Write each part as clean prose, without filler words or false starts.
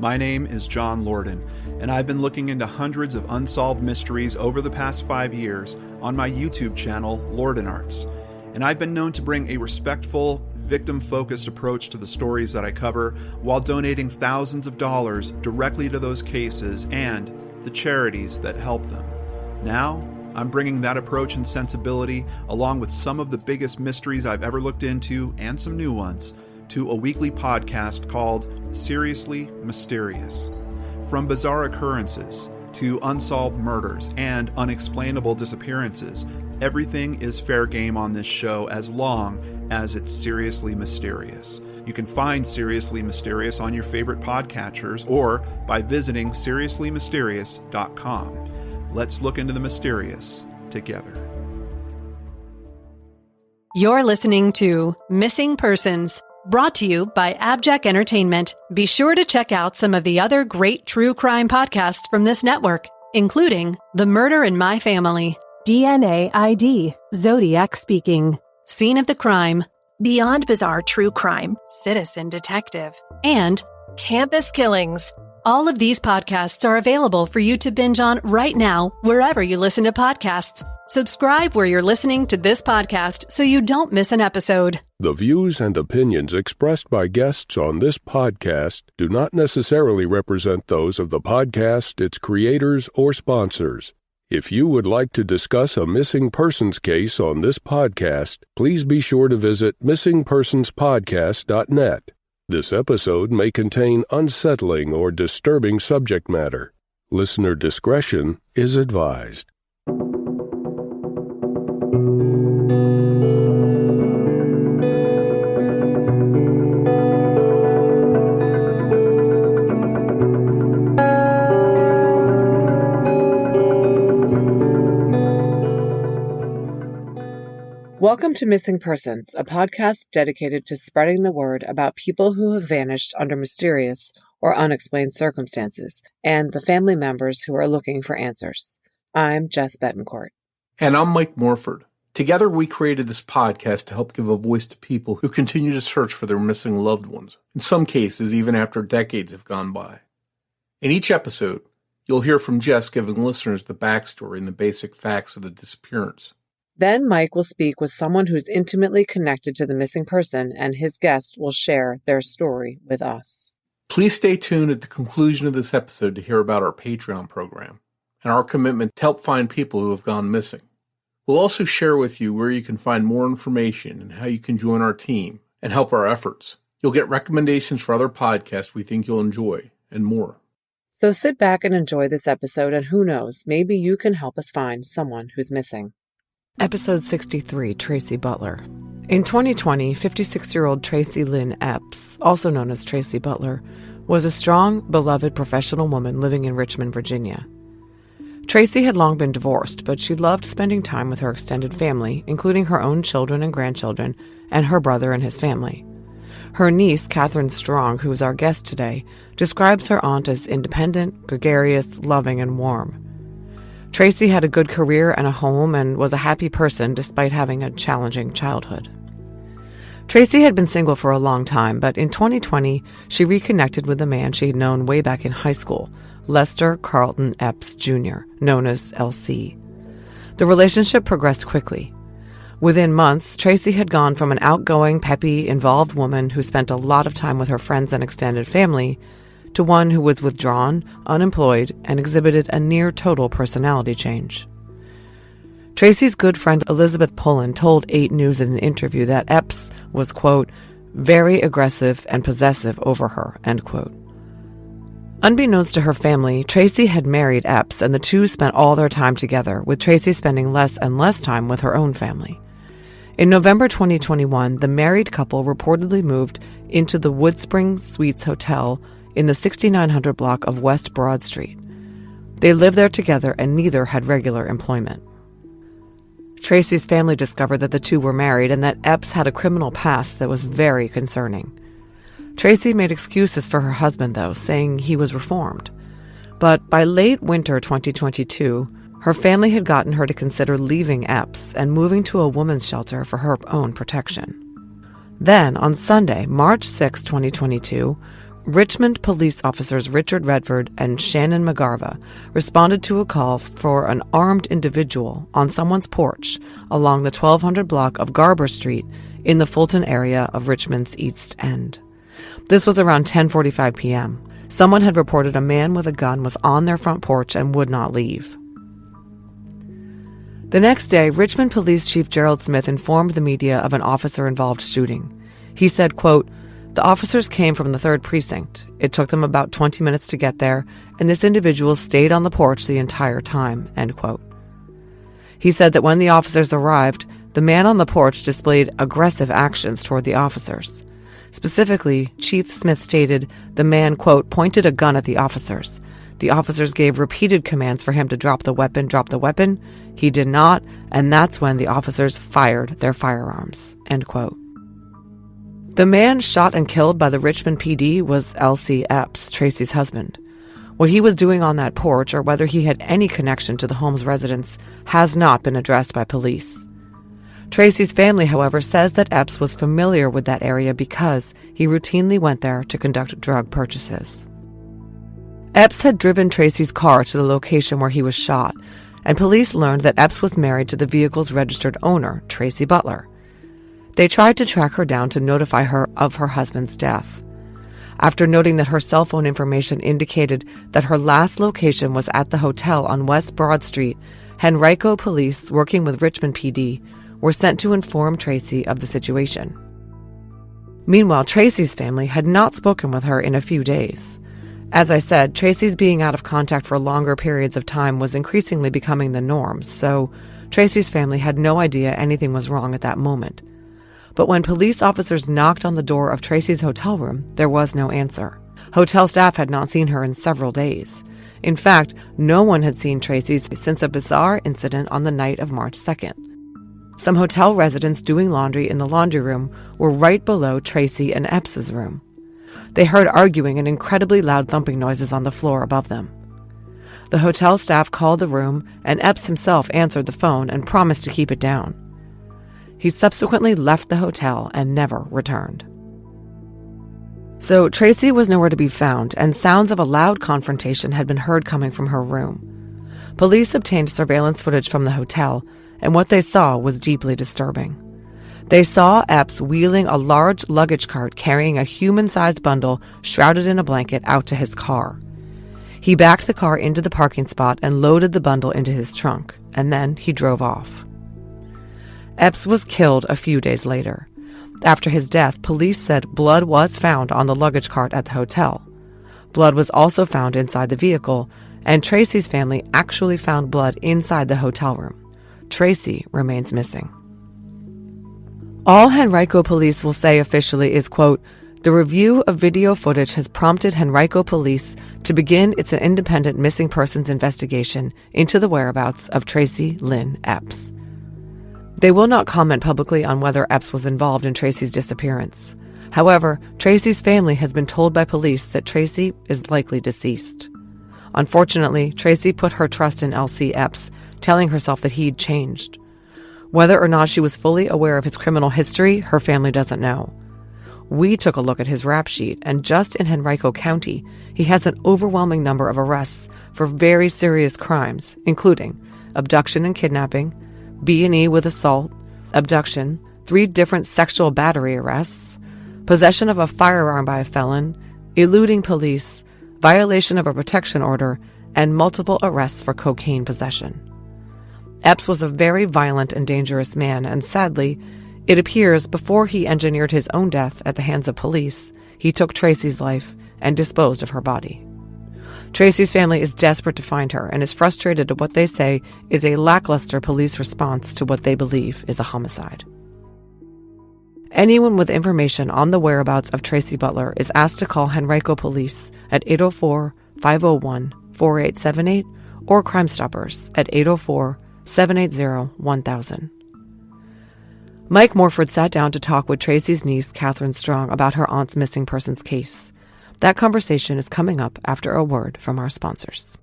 My name is John Lorden, and I've been looking into hundreds of unsolved mysteries over the past 5 years on my YouTube channel, Lorden Arts. And I've been known to bring a respectful, victim-focused approach to the stories that I cover while donating thousands of dollars directly to those cases and the charities that help them. Now, I'm bringing that approach and sensibility, along with some of the biggest mysteries I've ever looked into and some new ones, to a weekly podcast called Seriously Mysterious. From bizarre occurrences to unsolved murders and unexplainable disappearances, everything is fair game on this show as long as it's seriously mysterious. You can find Seriously Mysterious on your favorite podcatchers or by visiting seriouslymysterious.com. Let's look into the mysterious together. You're listening to Missing Persons, brought to you by AbJack Entertainment. Be sure to check out some of the other great true crime podcasts from this network, including The Murder in My Family, DNA ID, Zodiac Speaking, Scene of the Crime, Beyond Bizarre True Crime, Citizen Detective, and Campus Killings. All of these podcasts are available for you to binge on right now, wherever you listen to podcasts. Subscribe where you're listening to this podcast so you don't miss an episode. The views and opinions expressed by guests on this podcast do not necessarily represent those of the podcast, its creators, or sponsors. If you would like to discuss a missing persons case on this podcast, please be sure to visit missingpersonspodcast.net. This episode may contain unsettling or disturbing subject matter. Listener discretion is advised. Welcome to Missing Persons, a podcast dedicated to spreading the word about people who have vanished under mysterious or unexplained circumstances, and the family members who are looking for answers. I'm Jess Betancourt. And I'm Mike Morford. Together we created this podcast to help give a voice to people who continue to search for their missing loved ones, in some cases even after decades have gone by. In each episode, you'll hear from Jess giving listeners the backstory and the basic facts of the disappearance. Then Mike will speak with someone who's intimately connected to the missing person, and his guest will share their story with us. Please stay tuned at the conclusion of this episode to hear about our Patreon program and our commitment to help find people who have gone missing. We'll also share with you where you can find more information and how you can join our team and help our efforts. You'll get recommendations for other podcasts we think you'll enjoy, and more. So sit back and enjoy this episode, and who knows, maybe you can help us find someone who's missing. Episode 63, Tracy Butler. In 2020, 56-year-old Tracy Lynn Epps, also known as Tracy Butler, was a strong, beloved professional woman living in Richmond, Virginia. Tracy had long been divorced, but she loved spending time with her extended family, including her own children and grandchildren, and her brother and his family. Her niece, Catherine Strong, who is our guest today, describes her aunt as independent, gregarious, loving, and warm. Tracy had a good career and a home and was a happy person despite having a challenging childhood. Tracy had been single for a long time, but in 2020, she reconnected with a man she had known way back in high school, Lester Carlton Epps, Jr., known as LC. The relationship progressed quickly. Within months, Tracy had gone from an outgoing, peppy, involved woman who spent a lot of time with her friends and extended family to one who was withdrawn, unemployed, and exhibited a near-total personality change. Tracy's good friend Elizabeth Pullen told 8 News in an interview that Epps was, quote, very aggressive and possessive over her, end quote. Unbeknownst to her family, Tracy had married Epps, and the two spent all their time together, with Tracy spending less and less time with her own family. In November 2021, the married couple reportedly moved into the Woodsprings Suites Hotel in the 6900 block of West Broad Street. They lived there together and neither had regular employment. Tracy's family discovered that the two were married and that Epps had a criminal past that was very concerning. Tracy made excuses for her husband, though, saying he was reformed. But by late winter 2022, her family had gotten her to consider leaving Epps and moving to a woman's shelter for her own protection. Then, on Sunday, March 6, 2022, Richmond police officers Richard Redford and Shannon McGarva responded to a call for an armed individual on someone's porch along the 1200 block of Garber Street in the Fulton area of Richmond's East End. This was around 10:45 p.m. Someone had reported a man with a gun was on their front porch and would not leave. The next day, Richmond Police Chief Gerald Smith informed the media of an officer-involved shooting. He said, quote, "The officers came from the 3rd Precinct. It took them about 20 minutes to get there, and this individual stayed on the porch the entire time," end quote. He said that when the officers arrived, the man on the porch displayed aggressive actions toward the officers. Specifically, Chief Smith stated the man, quote, "pointed a gun at the officers. The officers gave repeated commands for him to drop the weapon. He did not, and that's when the officers fired their firearms," end quote. The man shot and killed by the Richmond PD was L.C. Epps, Tracy's husband. What he was doing on that porch, or whether he had any connection to the home's residents, has not been addressed by police. Tracy's family, however, says that Epps was familiar with that area because he routinely went there to conduct drug purchases. Epps had driven Tracy's car to the location where he was shot, and police learned that Epps was married to the vehicle's registered owner, Tracy Butler. They tried to track her down to notify her of her husband's death. After noting that her cell phone information indicated that her last location was at the hotel on West Broad Street, Henrico police, working with Richmond PD, were sent to inform Tracy of the situation. Meanwhile, Tracy's family had not spoken with her in a few days. As I said, Tracy's being out of contact for longer periods of time was increasingly becoming the norm, so Tracy's family had no idea anything was wrong at that moment. But when police officers knocked on the door of Tracy's hotel room, there was no answer. Hotel staff had not seen her in several days. In fact, no one had seen Tracy since a bizarre incident on the night of March 2nd. Some hotel residents doing laundry in the laundry room were right below Tracy and Epps's room. They heard arguing and incredibly loud thumping noises on the floor above them. The hotel staff called the room, and Epps himself answered the phone and promised to keep it down. He subsequently left the hotel and never returned. So Tracy was nowhere to be found, and sounds of a loud confrontation had been heard coming from her room. Police obtained surveillance footage from the hotel, and what they saw was deeply disturbing. They saw Epps wheeling a large luggage cart carrying a human-sized bundle shrouded in a blanket out to his car. He backed the car into the parking spot and loaded the bundle into his trunk, and then he drove off. Epps was killed a few days later. After his death, police said blood was found on the luggage cart at the hotel. Blood was also found inside the vehicle, and Tracy's family actually found blood inside the hotel room. Tracy remains missing. All Henrico police will say officially is, quote, "The review of video footage has prompted Henrico police to begin its independent missing persons investigation into the whereabouts of Tracy Lynn Epps." They will not comment publicly on whether Epps was involved in Tracy's disappearance. However, Tracy's family has been told by police that Tracy is likely deceased. Unfortunately, Tracy put her trust in L.C. Epps, telling herself that he'd changed. Whether or not she was fully aware of his criminal history, her family doesn't know. We took a look at his rap sheet, and just in Henrico County, he has an overwhelming number of arrests for very serious crimes, including abduction and kidnapping, B&E with assault, abduction, 3 different sexual battery arrests, possession of a firearm by a felon, eluding police, violation of a protection order, and multiple arrests for cocaine possession. Epps was a very violent and dangerous man, and sadly, it appears before he engineered his own death at the hands of police, he took Tracy's life and disposed of her body. Tracy's family is desperate to find her and is frustrated at what they say is a lackluster police response to what they believe is a homicide. Anyone with information on the whereabouts of Tracy Butler is asked to call Henrico Police at 804-501-4878 or Crime Stoppers at 804-780-1000. Mike Morford sat down to talk with Tracy's niece, Catherine Strong, about her aunt's missing persons case. That conversation is coming up after a word from our sponsors.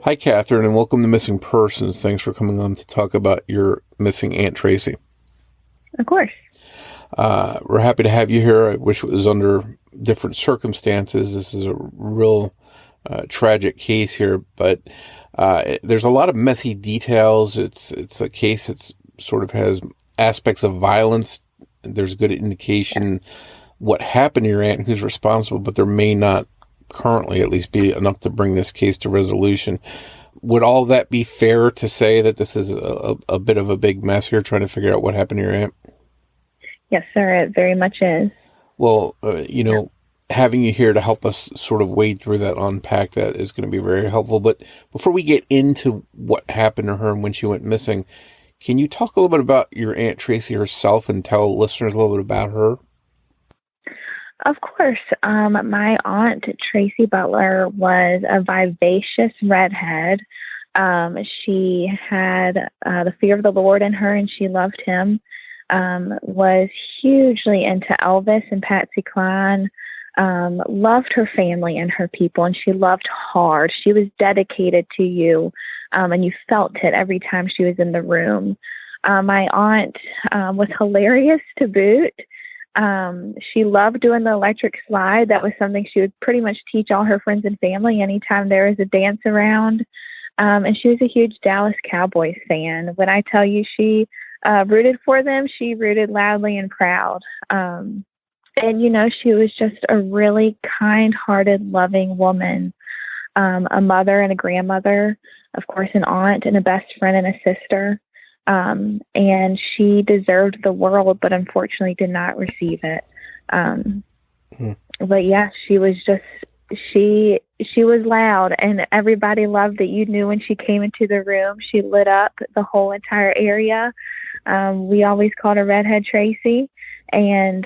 Hi, Catherine, and welcome to Missing Persons. Thanks for coming on to talk about your missing Aunt Tracy. Of course. We're happy to have you here. I wish it was under different circumstances. This is a real tragic case here, but there's a lot of messy details. It's a case that sort of has aspects of violence. There's good indication what happened to your aunt and who's responsible, but there may not currently at least be enough to bring this case to resolution. Would all that be fair to say that this is a bit of a big mess here, trying to figure out what happened to your aunt? Yes, sir, it very much is. Well, having you here to help us sort of wade through that, unpack that, is going to be very helpful. But before we get into what happened to her and when she went missing, can you talk a little bit about your Aunt Tracy herself and tell listeners a little bit about her? Of course. My aunt, Tracy Butler, was a vivacious redhead. She had the fear of the Lord in her, and she loved him. Was hugely into Elvis and Patsy Cline, loved her family and her people, and she loved hard. She was dedicated to you, and you felt it every time she was in the room. My aunt was hilarious to boot. She loved doing the electric slide. That was something she would pretty much teach all her friends and family anytime there was a dance around. And she was a huge Dallas Cowboys fan. When I tell you she rooted for them, she rooted loudly and proud. And, she was just a really kind-hearted, loving woman, a mother and a grandmother, of course, an aunt and a best friend and a sister. And she deserved the world, but unfortunately did not receive it. But yeah, she was she was loud, and everybody loved that. You knew when she came into the room, she lit up the whole entire area. We always called her Redhead Tracy, and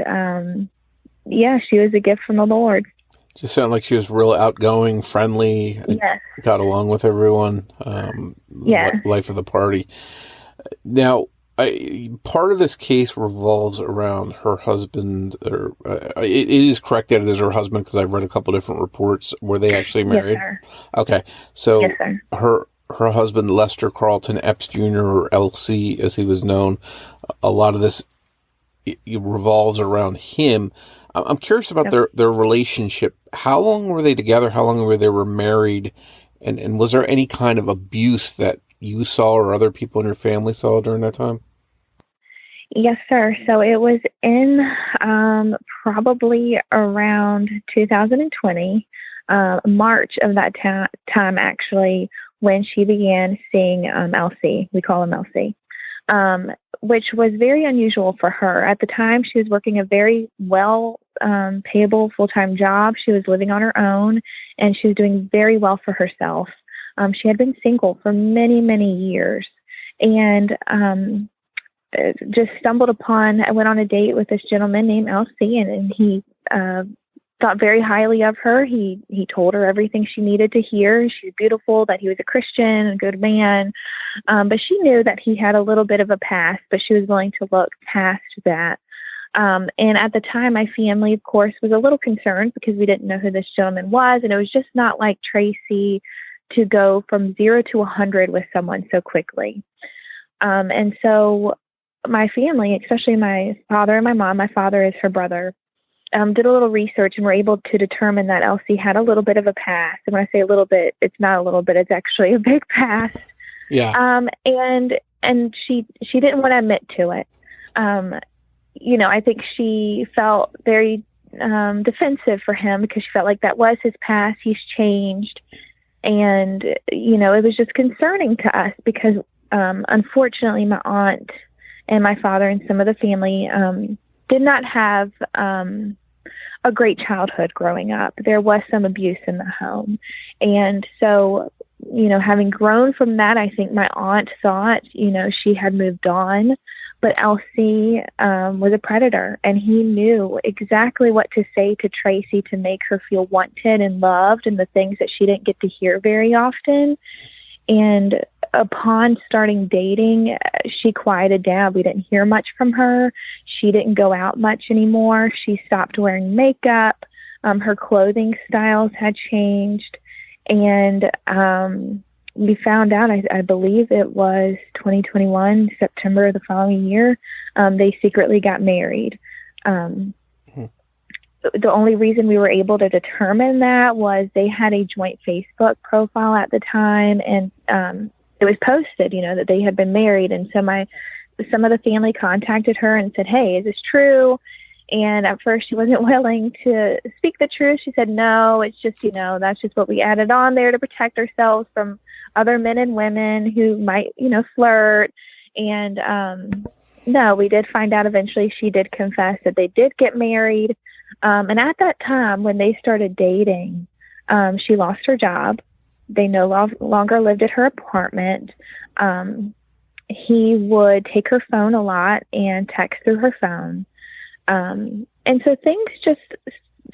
she was a gift from the Lord. Just sounded like she was real outgoing, friendly, yes. Got along with everyone, life of the party. Now, part of this case revolves around her husband. It is correct that it is her husband, because I've read a couple different reports. Were they actually married? Yes, sir. Okay, so yes, sir. her husband, Lester Carlton Epps Jr., or LC as he was known, a lot of this revolves around him. I'm curious about their relationship. How long were they together? How long were they married? And was there any kind of abuse that you saw or other people in your family saw during that time? Yes, sir. So it was in probably around 2020, March of that time, actually, when she began seeing LC. We call him LC, which was very unusual for her. At the time, she was working a very payable full-time job. She was living on her own, and she was doing very well for herself. She had been single for many, many years, and just stumbled upon, I went on a date with this gentleman named LC, and he thought very highly of her. He told her everything she needed to hear. She's beautiful, that he was a Christian, a good man, but she knew that he had a little bit of a past, but she was willing to look past that. And at the time, my family, of course, was a little concerned because we didn't know who this gentleman was, and it was just not like Tracy to go from 0 to 100 with someone so quickly. And so my family, especially my father and my mom, my father is her brother, did a little research and were able to determine that Elsie had a little bit of a past. And when I say a little bit, it's not a little bit, it's actually a big past. Yeah. And she didn't want to admit to it. I think she felt very defensive for him because she felt like that was his past. He's changed. And, it was just concerning to us because, unfortunately, my aunt and my father and some of the family did not have a great childhood growing up. There was some abuse in the home. And so, having grown from that, I think my aunt thought, she had moved on. But Elsie was a predator, and he knew exactly what to say to Tracy to make her feel wanted and loved, and the things that she didn't get to hear very often. And upon starting dating, she quieted down. We didn't hear much from her. She didn't go out much anymore. She stopped wearing makeup. Her clothing styles had changed. And we found out, I believe it was 2021, September of the following year, they secretly got married. The only reason we were able to determine that was they had a joint Facebook profile at the time, and it was posted, that they had been married. And so some of the family contacted her and said, "Hey, is this true?" And at first she wasn't willing to speak the truth. She said, "No, it's just, that's just what we added on there to protect ourselves from other men and women who might, flirt." And no, we did find out eventually she did confess that they did get married. And at that time, when they started dating, she lost her job. They no longer lived at her apartment. He would take her phone a lot and text through her phone. And so things just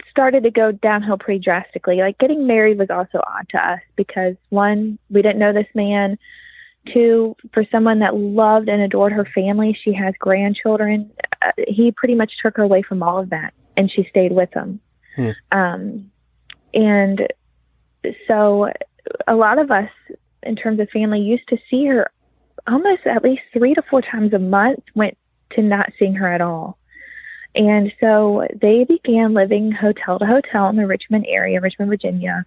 started to go downhill pretty drastically. Like, getting married was also odd to us because, one, we didn't know this man. Two, for someone that loved and adored her family, she has grandchildren. He pretty much took her away from all of that, and she stayed with him. And so a lot of us, in terms of family, used to see her almost at least 3 to 4 times a month, went to not seeing her at all. And so they began living hotel to hotel in the Richmond area, Richmond, Virginia.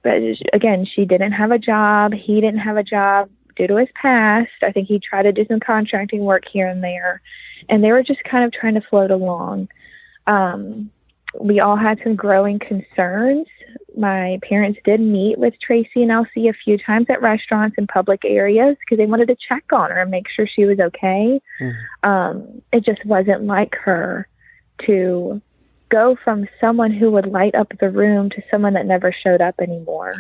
But again, she didn't have a job. He didn't have a job due to his past. I think he tried to do some contracting work here and there. And they were just kind of trying to float along. We all had some growing concerns. My parents did meet with Tracy and Elsie a few times at restaurants and public areas because they wanted to check on her and make sure she was okay. It just wasn't like her to go from someone who would light up the room to someone that never showed up anymore.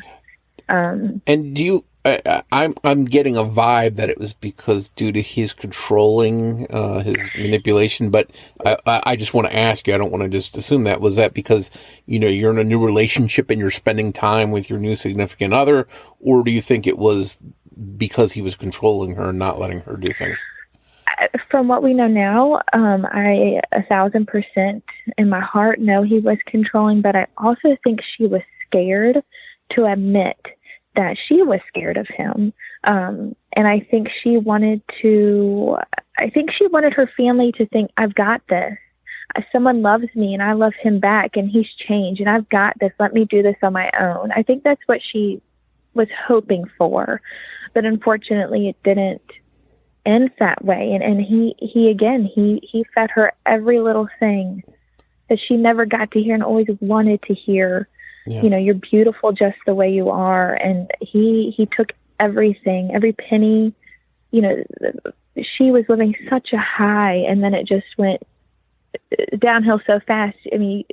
And do you? I'm getting a vibe that it was because due to his controlling, his manipulation. But I just want to ask you. I don't want to just assume that. Was that because you're in a new relationship and you're spending time with your new significant other, or do you think it was because he was controlling her and not letting her do things? From what we know now, I 1,000% in my heart know he was controlling, but I also think she was scared to admit that she was scared of him. And I think she wanted her family to think, I've got this. Someone loves me and I love him back and he's changed and I've got this. Let me do this on my own. I think that's what she was hoping for. But unfortunately, it didn't end that way. And he fed her every little thing that she never got to hear and always wanted to hear. Yeah. You're beautiful just the way you are. And he took everything, every penny. She was living such a high, and then it just went downhill so fast. I mean,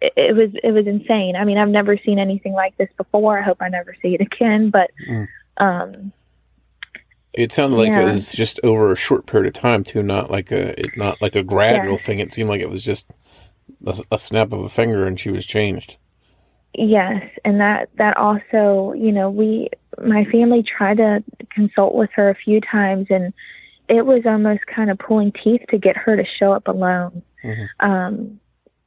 it was insane. I mean, I've never seen anything like this before. I hope I never see it again. But it sounded like it was just over a short period of time too, not like a gradual thing. It seemed like it was just a snap of a finger and she was changed. Yes. And that also, my family tried to consult with her a few times, and it was almost kind of pulling teeth to get her to show up alone.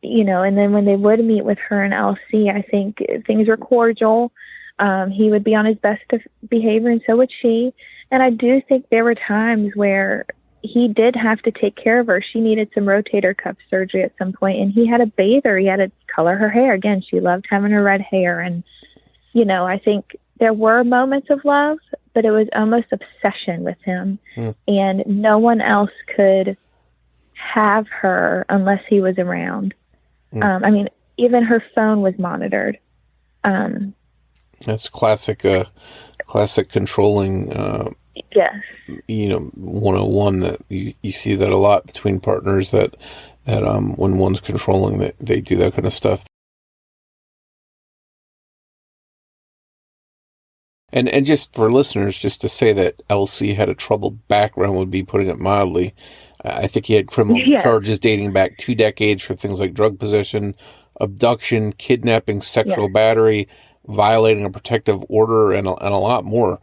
And then when they would meet with her and Elsie, I think things were cordial. He would be on his best behavior, and so would she. And I do think there were times where he did have to take care of her. She needed some rotator cuff surgery at some point, and he had to bathe her. He had to color her hair. Again, she loved having her red hair. And, I think there were moments of love, but it was almost obsession with him. And no one else could have her unless he was around. I mean, even her phone was monitored. That's classic controlling, yes. 101 that you see that a lot between partners that when one's controlling, that they do that kind of stuff. And just for listeners, just to say that Elsie had a troubled background would be putting it mildly. I think he had criminal charges dating back 2 decades for things like drug possession, abduction, kidnapping, sexual battery, violating a protective order, and a lot more.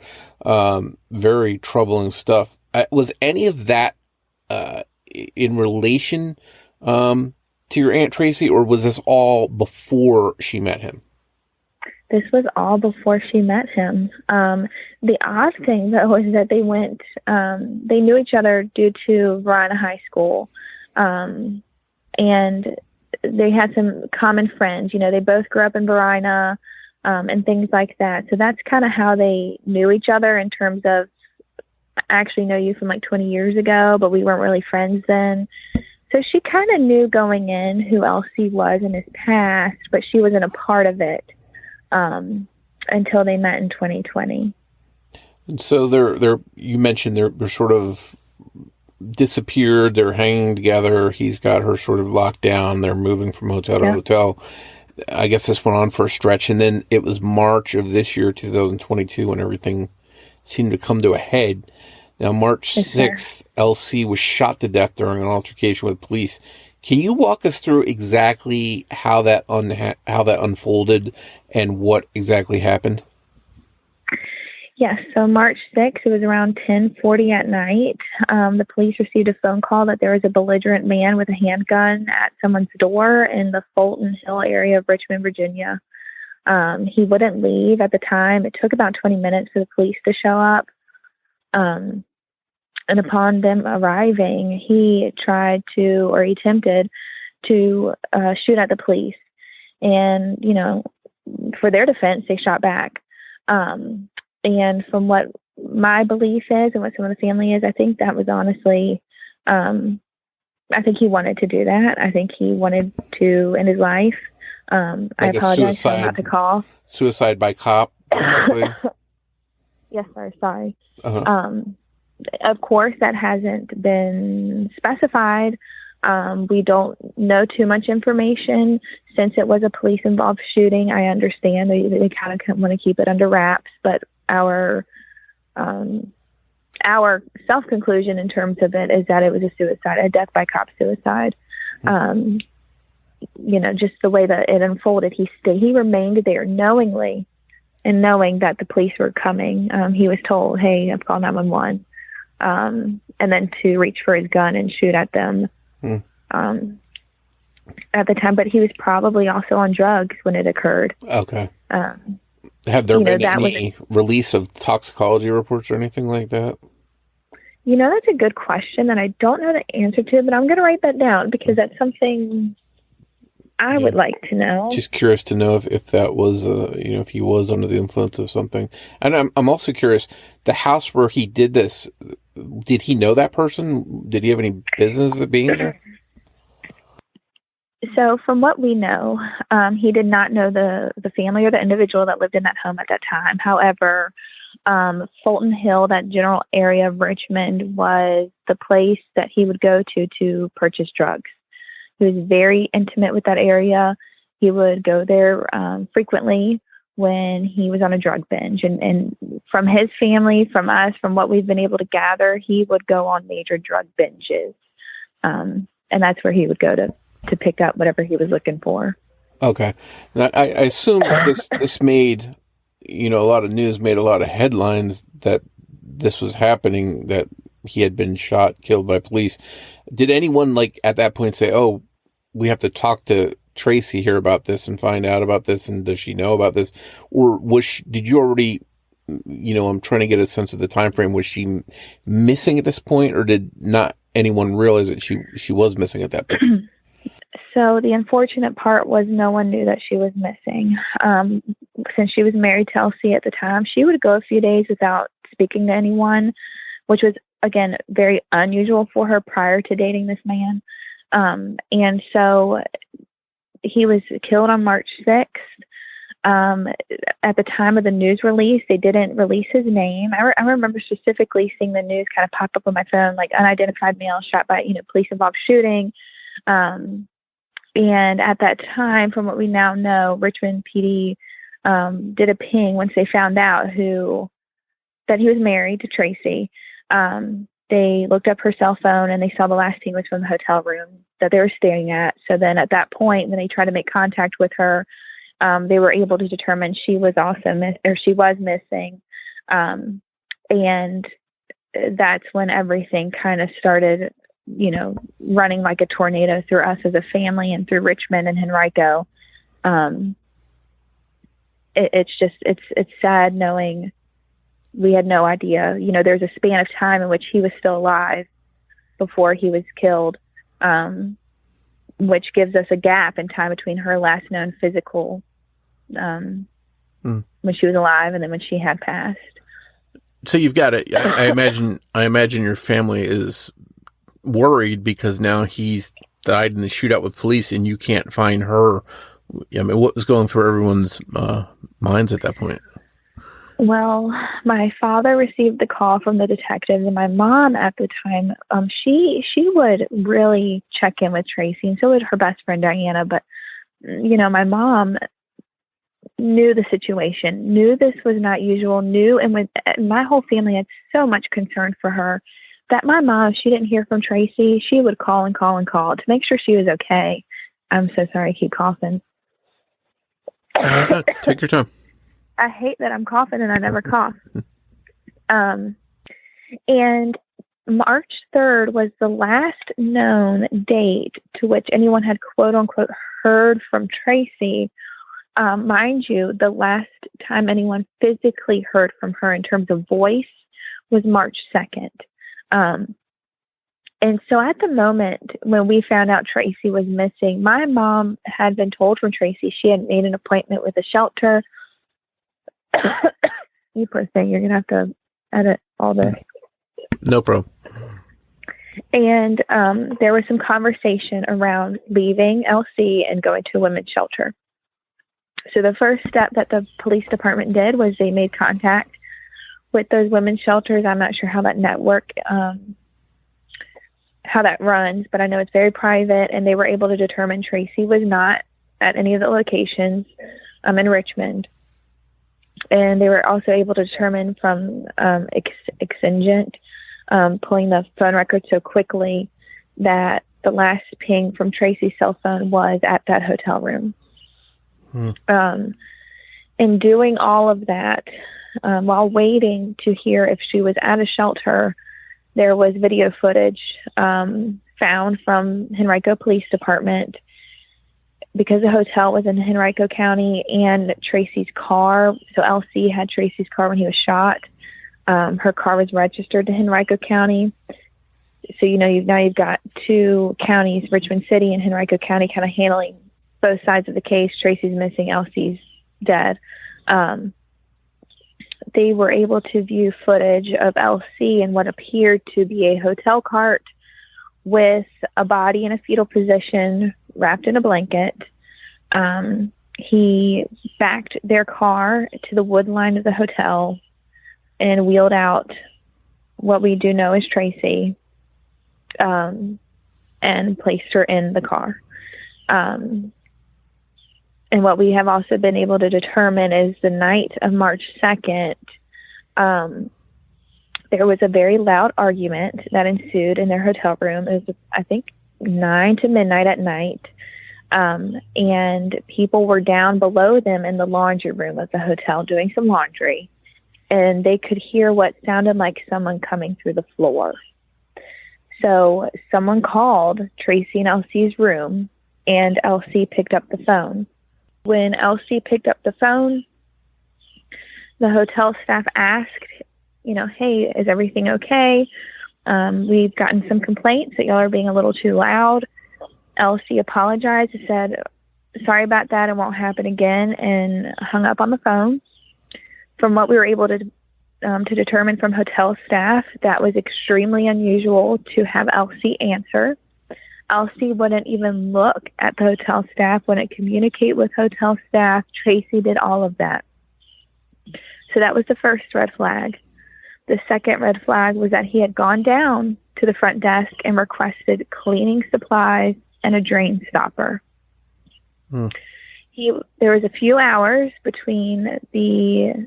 Very troubling stuff. Was any of that in relation to your Aunt Tracy, or was this all before she met him? This was all before she met him. The odd thing, though, is that they knew each other due to Verona High School. And they had some common friends. They both grew up in Verona, and things like that. So that's kind of how they knew each other in terms of, I actually know you from like 20 years ago, but we weren't really friends then. So she kind of knew going in who Elsie was in his past, but she wasn't a part of it until they met in 2020. And so you mentioned they're sort of disappeared. They're hanging together. He's got her sort of locked down. They're moving from hotel to hotel. I guess this went on for a stretch, and then it was March of this year, 2022, when everything seemed to come to a head. Now, March 6th, Elsie was shot to death during an altercation with police. Can you walk us through exactly how that unfolded and what exactly happened? Yes, so March 6th, it was around 10:40 at night. The police received a phone call that there was a belligerent man with a handgun at someone's door in the Fulton Hill area of Richmond, Virginia. He wouldn't leave at the time. It took about 20 minutes for the police to show up. And upon them arriving, he attempted to shoot at the police. And, for their defense, they shot back. And from what my belief is and what some of the family is, I think that was honestly, I think he wanted to do that. I think he wanted to end his life. I apologize for not to call. Suicide by cop, basically. Yes, sir. Sorry. Uh-huh. Of course, that hasn't been specified. We don't know too much information since it was a police-involved shooting. I understand they kind of want to keep it under wraps, but our self-conclusion in terms of it is that it was a suicide, a death by cop suicide. Just the way that it unfolded, he remained there knowingly, and knowing that the police were coming. He was told, "Hey, I've called 911," and then to reach for his gun and shoot at them. At the time, but he was probably also on drugs when it occurred. Okay. Have there been any release of toxicology reports or anything like that? That's a good question, and I don't know the answer to, but I'm going to write that down because that's something I would like to know. Just curious to know if that was, if he was under the influence of something. And I'm also curious, the house where he did this, did he know that person? Did he have any business of being there? So from what we know, he did not know the family or the individual that lived in that home at that time. However, Fulton Hill, that general area of Richmond, was the place that he would go to purchase drugs. He was very intimate with that area. He would go there frequently when he was on a drug binge. And from his family, from us, from what we've been able to gather, he would go on major drug binges. And that's where he would go to pick up whatever he was looking for. Okay. Now, I assume this made, a lot of news, made a lot of headlines that this was happening, that he had been shot, killed by police. Did anyone, at that point say, "Oh, we have to talk to Tracy here about this and find out about this, and does she know about this?" Or did you already, I'm trying to get a sense of the time frame. Was she missing at this point, or did not anyone realize that she was missing at that point? So the unfortunate part was no one knew that she was missing. Since she was married to Elsie at the time, she would go a few days without speaking to anyone, which was, again, very unusual for her prior to dating this man. And so he was killed on March 6th. At the time of the news release, they didn't release his name. I remember specifically seeing the news kind of pop up on my phone, like unidentified male shot by, police-involved shooting. And at that time, from what we now know, Richmond PD did a ping once they found out that he was married to Tracy. They looked up her cell phone and they saw the last ping was from the hotel room that they were staying at. So then at that point, when they tried to make contact with her, they were able to determine she was missing. And that's when everything kind of started, running like a tornado through us as a family and through Richmond and Henrico. And it's sad knowing we had no idea. There's a span of time in which he was still alive before he was killed, which gives us a gap in time between her last known physical when she was alive and then when she had passed. So you've got it. I imagine your family is worried because now he's died in the shootout with police and you can't find her. I mean, what was going through everyone's minds at that point? Well, my father received the call from the detectives, and my mom at the time, she would really check in with Tracy, and so would her best friend Diana. But my mom knew the situation, knew this was not usual, and my whole family had so much concern for her that my mom, if she didn't hear from Tracy, she would call and call and call to make sure she was okay. I'm so sorry, I keep coughing. Take your time. I hate that I'm coughing and I never cough. And March 3rd was the last known date to which anyone had quote unquote heard from Tracy. Mind you, the last time anyone physically heard from her in terms of voice was March 2nd. And so at the moment when we found out Tracy was missing, my mom had been told from Tracy she had made an appointment with a shelter. You poor thing, you're going to have to edit all this. No problem. And there was some conversation around leaving LC and going to a women's shelter. So the first step that the police department did was they made contact with those women's shelters. I'm not sure how that network, how that runs, but I know it's very private, and they were able to determine Tracy was not at any of the locations in Richmond. And they were also able to determine from Exingent, pulling the phone record so quickly, that the last ping from Tracy's cell phone was at that hotel room. In doing all of that, while waiting to hear if she was at a shelter, there was video footage found from Henrico Police Department, because the hotel was in Henrico County, and Tracy's car. So LC had Tracy's car when he was shot. Her car was registered to Henrico County. So, you've got two counties, Richmond City and Henrico County, kind of handling both sides of the case. Tracy's missing, LC's dead. They were able to view footage of LC in what appeared to be a hotel cart with a body in a fetal position, wrapped in a blanket. He backed their car to the wood line of the hotel and wheeled out what we do know as Tracy, and placed her in the car. And what we have also been able to determine is the night of March 2nd, there was a very loud argument that ensued in their hotel room. It was, I think, 9 to midnight at night. And people were down below them in the laundry room of the hotel doing some laundry. And they could hear what sounded like someone coming through the floor. So someone called Tracy and LC's room, and LC picked up the phone. When LC picked up the phone, the hotel staff asked, hey, is everything okay? We've gotten some complaints that y'all are being a little too loud. LC apologized and said, sorry about that, it won't happen again, and hung up on the phone. From what we were able to determine from hotel staff, that was extremely unusual to have LC answer. LC wouldn't even look at the hotel staff, wouldn't communicate with hotel staff. Tracy did all of that. So that was the first red flag. The second red flag was that he had gone down to the front desk and requested cleaning supplies and a drain stopper. There was a few hours between the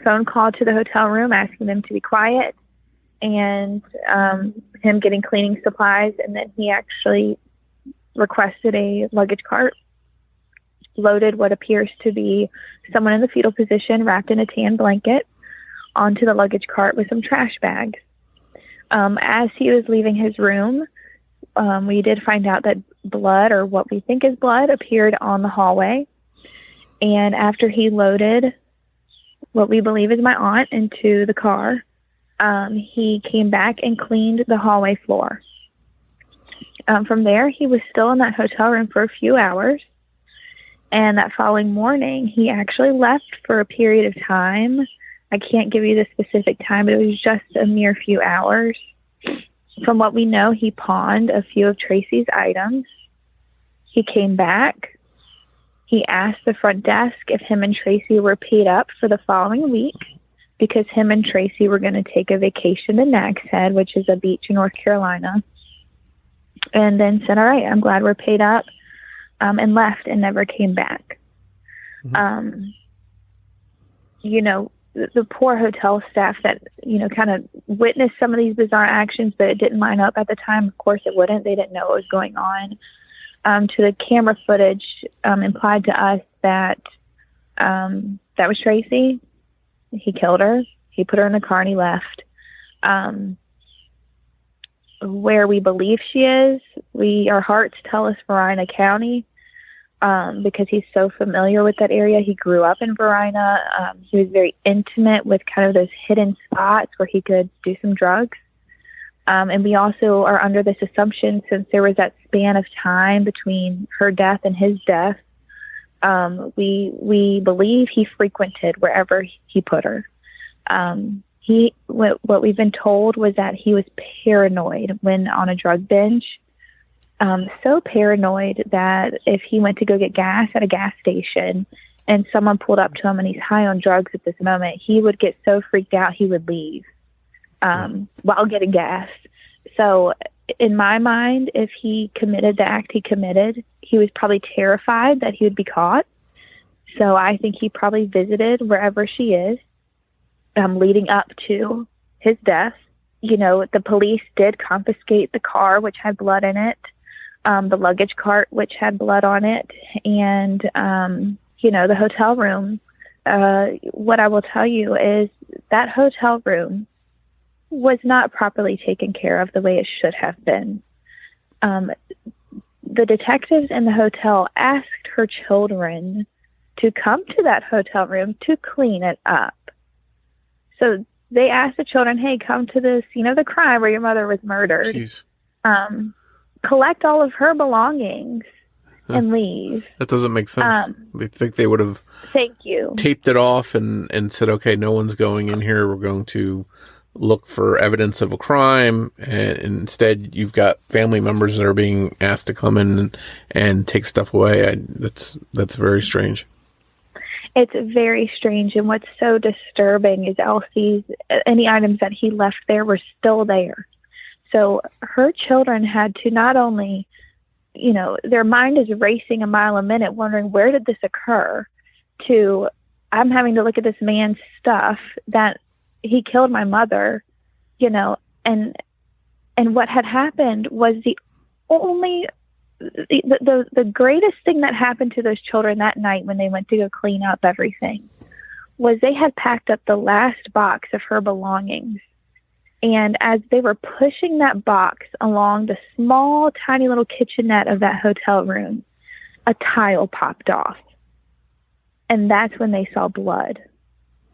phone call to the hotel room asking them to be quiet and him getting cleaning supplies, and then he actually requested a luggage cart, loaded what appears to be someone in the fetal position wrapped in a tan blanket onto the luggage cart with some trash bags. As he was leaving his room, we did find out that blood, or what we think is blood, appeared on the hallway. And after he loaded what we believe is my aunt into the car, he came back and cleaned the hallway floor. From there, he was still in that hotel room for a few hours. And that following morning, he actually left for a period of time. I can't give you the specific time, but it was just a mere few hours. From what we know, he pawned a few of Tracy's items. He came back. He asked the front desk if him and Tracy were paid up for the following week because him and Tracy were going to take a vacation to Nag's Head, which is a beach in North Carolina. And then said, all right, I'm glad we're paid up, and left and never came back. Mm-hmm. The poor hotel staff that, kind of witnessed some of these bizarre actions, but it didn't line up at the time. Of course it wouldn't. They didn't know what was going on. To the camera footage implied to us that that was Tracy. He killed her. He put her in the car and he left. Where we believe she is, our hearts tell us Varina County, because he's so familiar with that area. He grew up in Varina. He was very intimate with kind of those hidden spots where he could do some drugs. And we also are under this assumption, since there was that span of time between her death and his death, we believe he frequented wherever he put her. What we've been told was that he was paranoid when on a drug binge. So paranoid that if he went to go get gas at a gas station and someone pulled up to him and he's high on drugs at this moment, he would get so freaked out he would leave while getting gas. So in my mind, if he committed the act he committed, he was probably terrified that he would be caught. So I think he probably visited wherever she is, leading up to his death. The police did confiscate the car, which had blood in it, the luggage cart, which had blood on it, and, the hotel room. What I will tell you is that hotel room was not properly taken care of the way it should have been. The detectives in the hotel asked her children to come to that hotel room to clean it up. So they asked the children, hey, come to the scene of the crime where your mother was murdered. Jeez. Collect all of her belongings and leave. That doesn't make sense. They think they would have taped it off and said, okay, no one's going in here. We're going to look for evidence of a crime. And instead, you've got family members that are being asked to come in and take stuff away. That's very strange. It's very strange. And what's so disturbing is any items that he left there were still there. So her children had to not only, their mind is racing a mile a minute, wondering where did this occur, to I'm having to look at this man's stuff that he killed my mother, and what had happened was the greatest thing that happened to those children that night when they went to go clean up everything was they had packed up the last box of her belongings. And as they were pushing that box along the small, tiny little kitchenette of that hotel room, a tile popped off. And that's when they saw blood.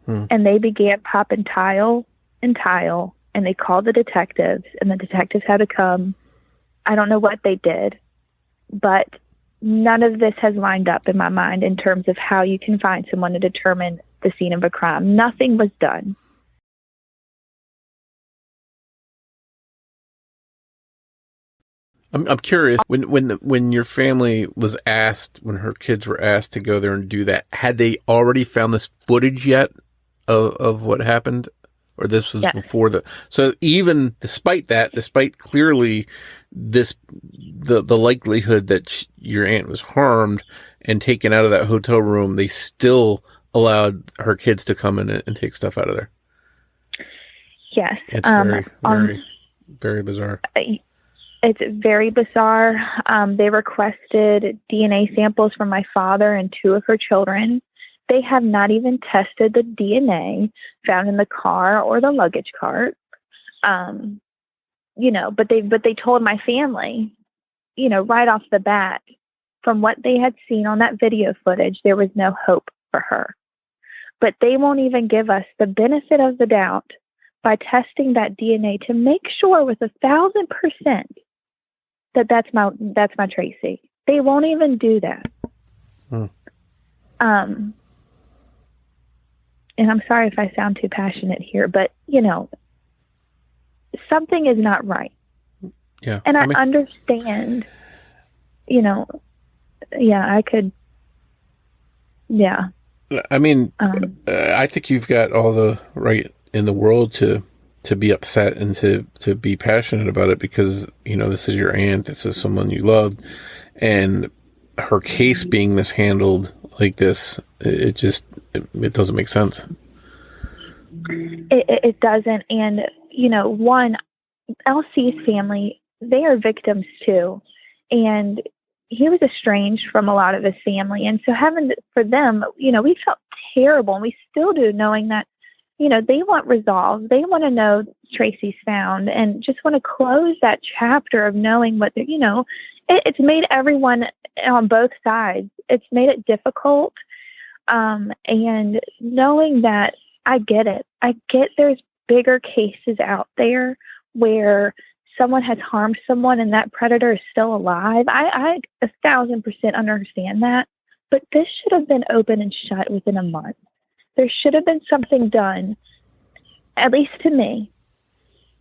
And they began popping tile and tile, and they called the detectives, and the detectives had to come. I don't know what they did, but none of this has lined up in my mind in terms of how you can find someone to determine the scene of a crime. Nothing was done. I'm curious, when your family was asked, when her kids were asked to go there and do that, had they already found this footage yet of what happened? Or this was before so even despite clearly the likelihood that your aunt was harmed and taken out of that hotel room, they still allowed her kids to come in and take stuff out of there. Yes. It's very, very, very bizarre. It's very bizarre. They requested DNA samples from my father and two of her children. They have not even tested the DNA found in the car or the luggage cart. But they told my family, right off the bat, from what they had seen on that video footage, there was no hope for her. But they won't even give us the benefit of the doubt by testing that DNA to make sure with 1,000% that that's my Tracy. They won't even do that. And I'm sorry if I sound too passionate here, but something is not right. Yeah. And I understand, I could, yeah. I think you've got all the right in the world to be upset and to be passionate about it because, this is your aunt, this is someone you loved, and her case being mishandled like this, it doesn't make sense. It doesn't. And, one, LC's family, they are victims too. And he was estranged from a lot of his family. And so for them, we felt terrible, and we still do, knowing that, they want resolve. They want to know Tracy's found and just want to close that chapter of knowing what it's made everyone on both sides. It's made it difficult. And knowing that, I get it. I get there's bigger cases out there where someone has harmed someone and that predator is still alive. I 1,000% understand that. But this should have been open and shut within a month. There should have been something done, at least to me,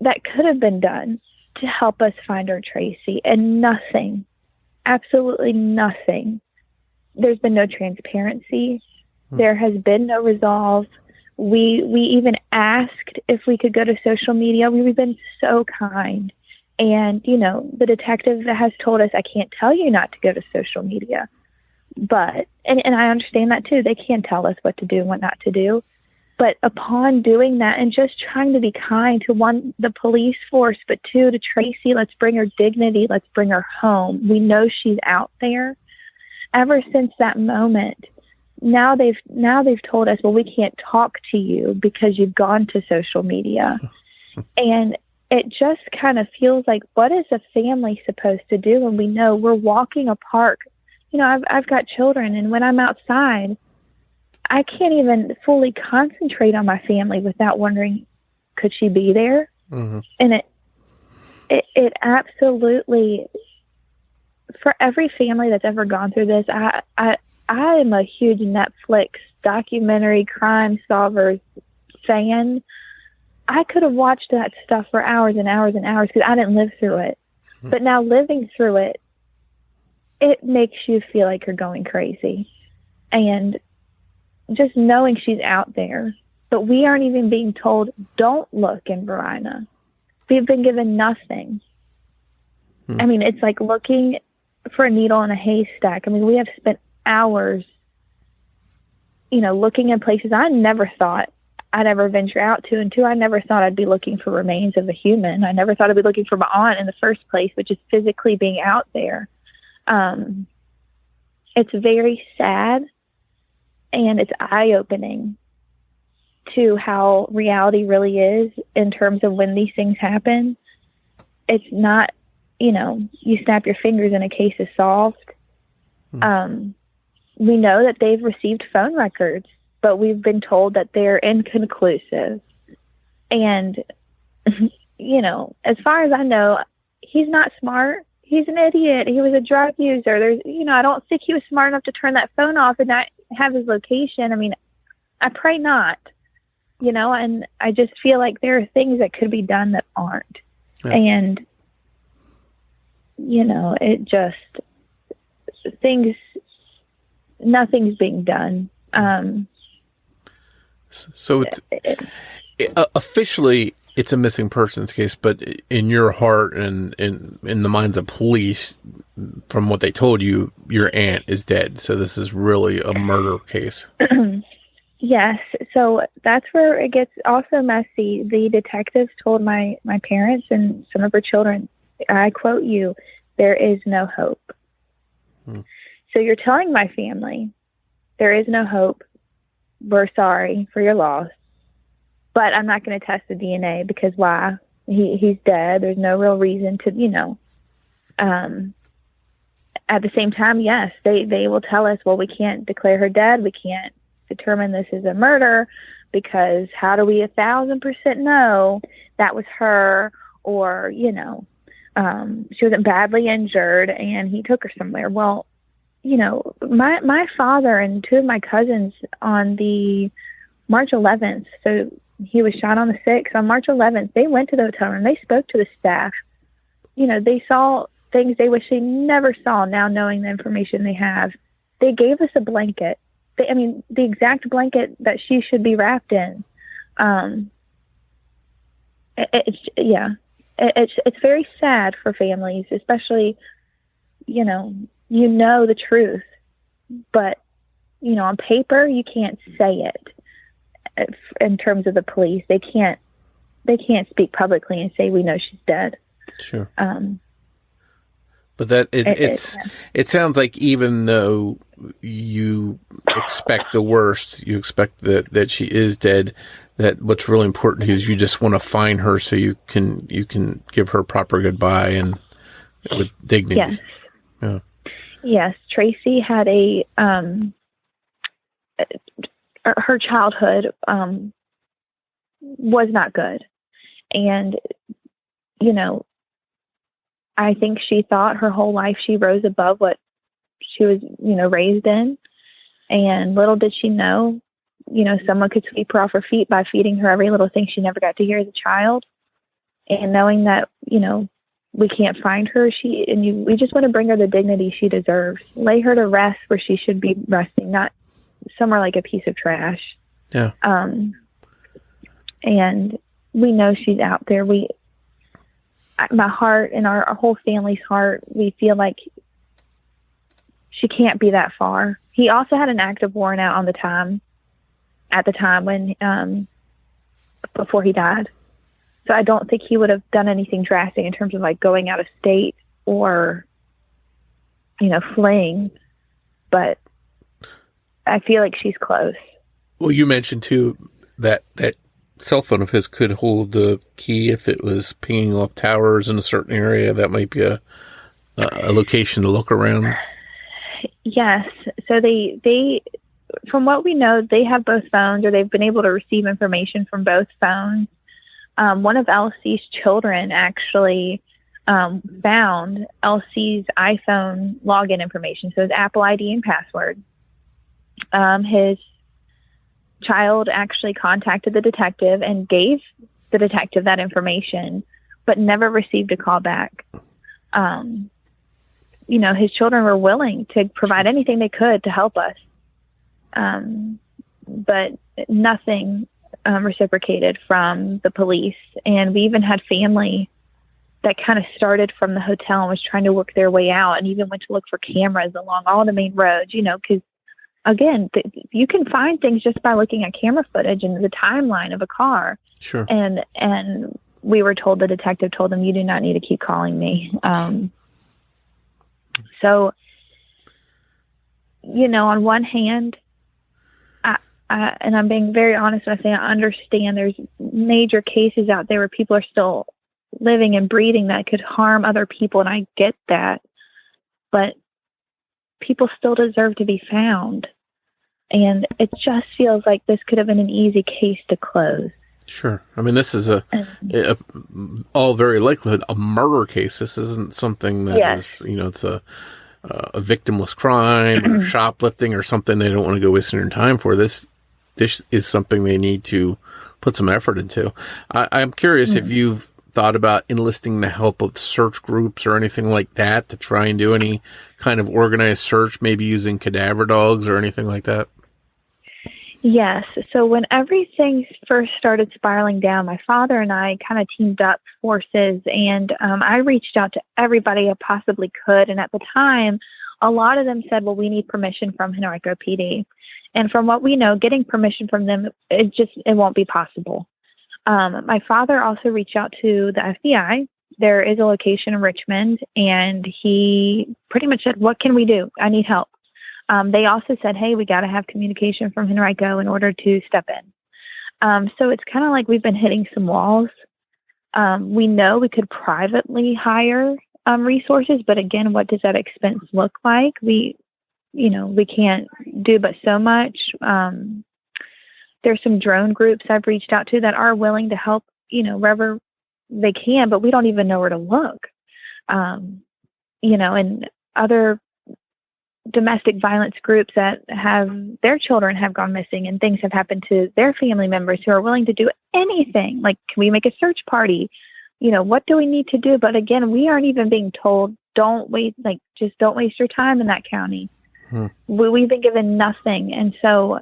that could have been done to help us find our Tracy. And nothing, absolutely nothing. There's been no transparency. There has been no resolve. We even asked if we could go to social media. We've been so kind. And, the detective has told us, I can't tell you not to go to social media. But, and I understand that too. They can't tell us what to do and what not to do. But upon doing that and just trying to be kind to, one, the police force, but two, to Tracy, let's bring her dignity. Let's bring her home. We know she's out there. Ever since that moment, now they've told us, well, we can't talk to you because you've gone to social media. And it just kind of feels like, what is a family supposed to do when we know we're walking a park? I've got children, and when I'm outside, I can't even fully concentrate on my family without wondering, could she be there? Mm-hmm. And it absolutely, for every family that's ever gone through this, I am a huge Netflix documentary crime solvers fan. I could have watched that stuff for hours and hours and hours because I didn't live through it. Mm-hmm. But now living through it, it makes you feel like you're going crazy. And just knowing she's out there, but we aren't even being told, don't look in Verina. We've been given nothing. I mean, it's like looking for a needle in a haystack. I mean, we have spent hours, looking in places I never thought I'd ever venture out to. And two, I never thought I'd be looking for remains of a human. I never thought I'd be looking for my aunt in the first place, which is physically being out there. It's very sad, and it's eye-opening to how reality really is in terms of when these things happen. It's not, you snap your fingers and a case is solved. We know that they've received phone records, but we've been told that they're inconclusive. And, as far as I know, he's not smart. He's an idiot. He was a drug user. I don't think he was smart enough to turn that phone off and not have his location. I mean, I pray not, and I just feel like there are things that could be done that aren't. Yeah. And, it just, nothing's being done. So officially, it's a missing persons case, but in your heart and in the minds of police, from what they told you, your aunt is dead. So this is really a murder case. Yes. So that's where it gets also messy. The detectives told my parents and some of her children, I quote you, there is no hope. So you're telling my family, there is no hope. We're sorry for your loss. But I'm not going to test the DNA because why? He's dead. There's no real reason to, at the same time, yes, they will tell us, well, we can't declare her dead. We can't determine this is a murder because how do we 1,000% know that was her, or, she wasn't badly injured and he took her somewhere. Well, my father and two of my cousins on the March 11th, so he was shot on the 6th. On March 11th, they went to the hotel room. They spoke to the staff. They saw things they wish they never saw now knowing the information they have. They gave us a blanket. The exact blanket that she should be wrapped in. It's very sad for families, especially, the truth, but, on paper, you can't say it. In terms of the police, they can't speak publicly and say, we know she's dead. Sure. But that it sounds like even though you expect the worst, you expect that she is dead, that what's really important to you is you just want to find her so you can give her a proper goodbye and with dignity. Yes. Yeah. Yes. Tracy had her childhood was not good. And, I think she thought her whole life she rose above what she was, raised in. And little did she know, someone could sweep her off her feet by feeding her every little thing she never got to hear as a child. And knowing that, we can't find her, we just want to bring her the dignity she deserves. Lay her to rest where she should be resting, not somewhere like a piece of trash. Yeah. And we know she's out there. My heart and our whole family's heart, we feel like she can't be that far. He also had an active warrant out at the time when, before he died. So I don't think he would have done anything drastic in terms of like going out of state or, fleeing, but I feel like she's close. Well, you mentioned too that cell phone of his could hold the key if it was pinging off towers in a certain area. That might be a location to look around. Yes. So they, from what we know, they have both phones, or they've been able to receive information from both phones. One of Elsie's children actually found Elsie's iPhone login information, so his Apple ID and password. His child actually contacted the detective and gave the detective that information, but never received a call back. His children were willing to provide anything they could to help us, but nothing reciprocated from the police. And we even had family that kind of started from the hotel and was trying to work their way out, and even went to look for cameras along all the main roads, because again, you can find things just by looking at camera footage and the timeline of a car. Sure. And we were told, the detective told them, you do not need to keep calling me. So, on one hand, and I'm being very honest when I say I understand there's major cases out there where people are still living and breathing that could harm other people, and I get that. But people still deserve to be found. And it just feels like this could have been an easy case to close. Sure. I mean, this is all very likelihood a murder case. This isn't something that is, it's a victimless crime or shoplifting or something they don't want to go wasting their time for. This is something they need to put some effort into. I'm curious if you've thought about enlisting the help of search groups or anything like that to try and do any kind of organized search, maybe using cadaver dogs or anything like that? Yes. So when everything first started spiraling down, my father and I kind of teamed up forces, and I reached out to everybody I possibly could. And at the time, a lot of them said, well, we need permission from Henrico PD. And from what we know, getting permission from them, it won't be possible. My father also reached out to the FBI. There is a location in Richmond, and he pretty much said, what can we do? I need help. They also said, hey, we got to have communication from Henrico in order to step in. So it's kind of like we've been hitting some walls. We know we could privately hire resources, but again, what does that expense look like? We can't do but so much. There's some drone groups I've reached out to that are willing to help, wherever they can, but we don't even know where to look. And other domestic violence groups that have their children have gone missing and things have happened to their family members who are willing to do anything. Like, can we make a search party? What do we need to do? But again, we aren't even being told, just don't waste your time in that county. We've been given nothing. And so,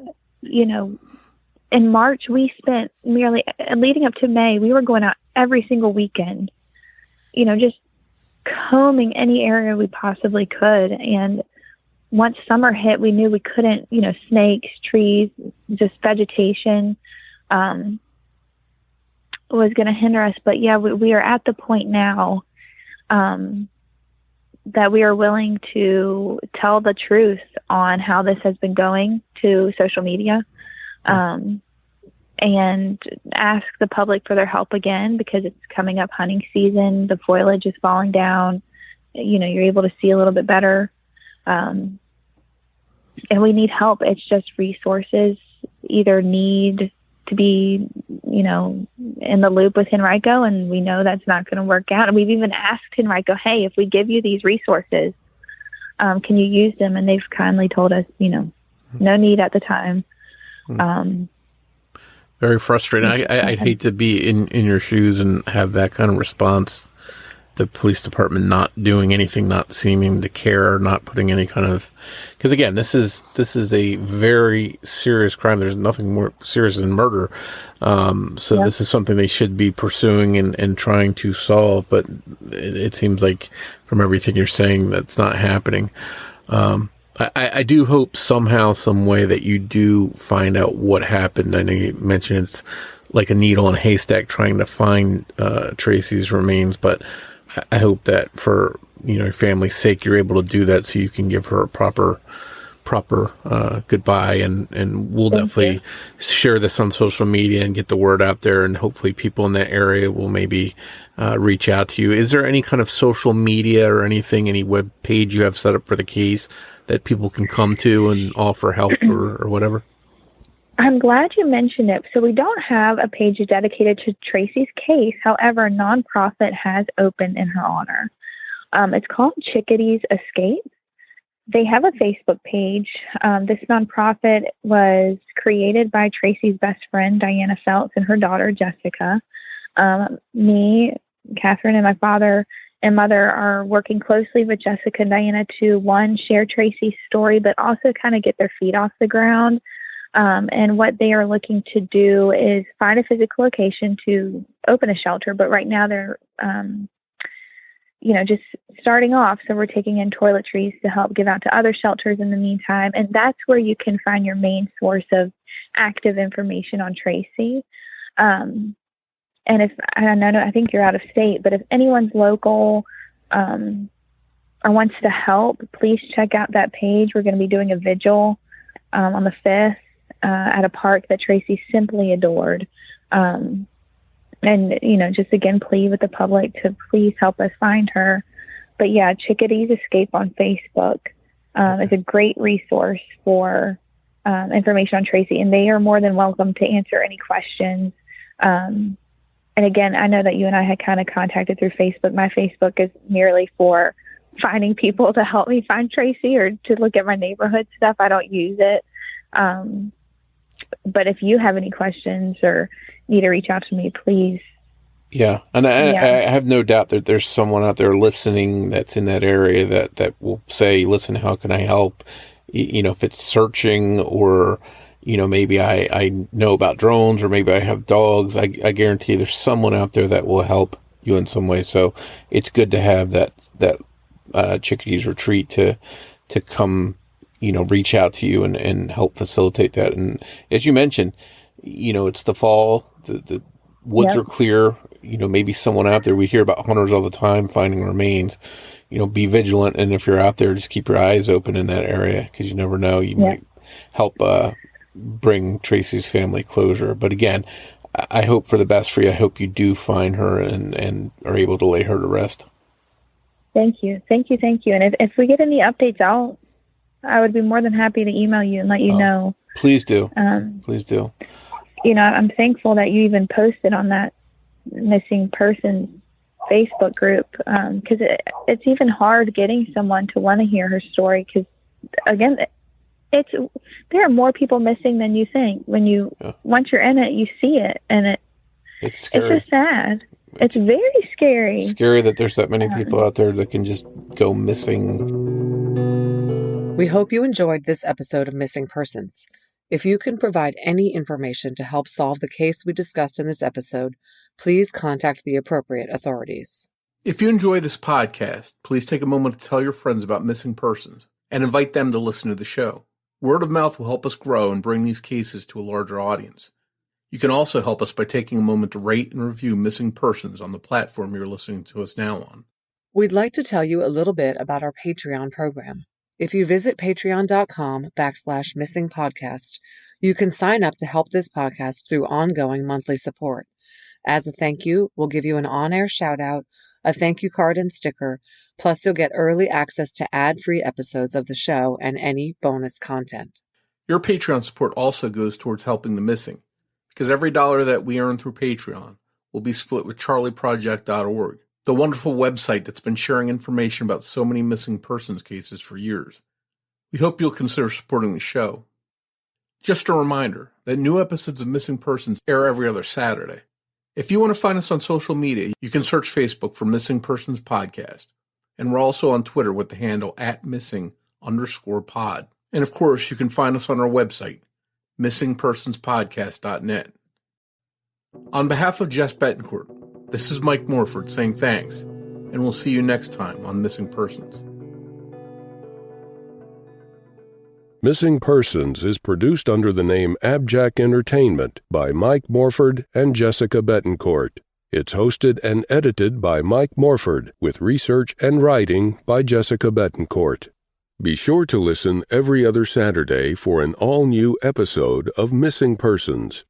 in March, we spent leading up to May, we were going out every single weekend, just combing any area we possibly could. And once summer hit, we knew we couldn't, snakes, trees, just vegetation was going to hinder us. But yeah, we are at the point now that we are willing to tell the truth on how this has been going to social media, and ask the public for their help again, because it's coming up hunting season. The foliage is falling down. You're able to see a little bit better. And we need help. It's just resources either need to be, in the loop with Henrico, and we know that's not going to work out. And we've even asked Henrico, hey, if we give you these resources, can you use them? And they've kindly told us, no need at the time. Very frustrating. I'd hate to be in your shoes and have that kind of response. The police department not doing anything, not seeming to care, not putting any kind of, because again, this is a very serious crime. There's nothing more serious than murder. This is something they should be pursuing and trying to solve. But it seems like from everything you're saying, that's not happening. I do hope somehow, some way that you do find out what happened. I know you mentioned it's like a needle in a haystack trying to find Tracy's remains, but I hope that for your family's sake, you're able to do that so you can give her a proper goodbye, and we'll definitely share this on social media and get the word out there, and hopefully people in that area will maybe reach out to you. Is there any kind of social media or anything, any web page you have set up for the case that people can come to and offer help or whatever? I'm glad you mentioned it. So we don't have a page dedicated to Tracy's case. However, a nonprofit has opened in her honor. It's called Chickadees Escape. They have a Facebook page. This nonprofit was created by Tracy's best friend, Diana Feltz, and her daughter, Jessica. Me, Catherine, and my father and mother are working closely with Jessica and Diana to, one, share Tracy's story, but also kind of get their feet off the ground. And what they are looking to do is find a physical location to open a shelter. But right now they're, just starting off. So we're taking in toiletries to help give out to other shelters in the meantime. And that's where you can find your main source of active information on Tracy. And if, I think you're out of state, but if anyone's local or wants to help, please check out that page. We're going to be doing a vigil on the 5th. At a park that Tracy simply adored. And, just again, plead with the public to please help us find her. But yeah, Chickadees Escape on Facebook is a great resource for information on Tracy, and they are more than welcome to answer any questions. And again, I know that you and I had kind of contacted through Facebook. My Facebook is merely for finding people to help me find Tracy or to look at my neighborhood stuff. I don't use it. But if you have any questions or need to reach out to me, please. Yeah. And I have no doubt that there's someone out there listening that's in that area that will say, listen, how can I help? If it's searching or, maybe I know about drones or maybe I have dogs. I guarantee there's someone out there that will help you in some way. So it's good to have that Chickadees retreat to come, reach out to you and help facilitate that. And as you mentioned, it's the fall, the woods are clear, maybe someone out there, we hear about hunters all the time finding remains, be vigilant. And if you're out there, just keep your eyes open in that area, because you never know, you might help bring Tracy's family closure. But again, I hope for the best for you. I hope you do find her and are able to lay her to rest. Thank you. And if we get any updates, I would be more than happy to email you and let you know. Please do. Please do. I'm thankful that you even posted on that missing person Facebook group, because it's even hard getting someone to want to hear her story. Because again, there are more people missing than you think. Once you're in it, you see it, and it's scary. It's just sad. It's very scary. Scary that there's that many people out there that can just go missing. We hope you enjoyed this episode of Missing Persons. If you can provide any information to help solve the case we discussed in this episode, please contact the appropriate authorities. If you enjoy this podcast, please take a moment to tell your friends about missing persons and invite them to listen to the show. Word of mouth will help us grow and bring these cases to a larger audience. You can also help us by taking a moment to rate and review Missing Persons on the platform you're listening to us now on. We'd like to tell you a little bit about our Patreon program. If you visit patreon.com/missingpodcast, you can sign up to help this podcast through ongoing monthly support. As a thank you, we'll give you an on-air shout-out, a thank you card and sticker, plus you'll get early access to ad-free episodes of the show and any bonus content. Your Patreon support also goes towards helping the missing, because every dollar that we earn through Patreon will be split with charlieproject.org, the wonderful website that's been sharing information about so many missing persons cases for years. We hope you'll consider supporting the show. Just a reminder that new episodes of Missing Persons air every other Saturday. If you want to find us on social media, you can search Facebook for Missing Persons Podcast, and we're also on Twitter with the handle @missing_pod. And of course, you can find us on our website, missingpersonspodcast.net. On behalf of Jess Betancourt, this is Mike Morford saying thanks, and we'll see you next time on Missing Persons. Missing Persons is produced under the name AbJack Entertainment by Mike Morford and Jessica Betancourt. It's hosted and edited by Mike Morford, with research and writing by Jessica Betancourt. Be sure to listen every other Saturday for an all-new episode of Missing Persons.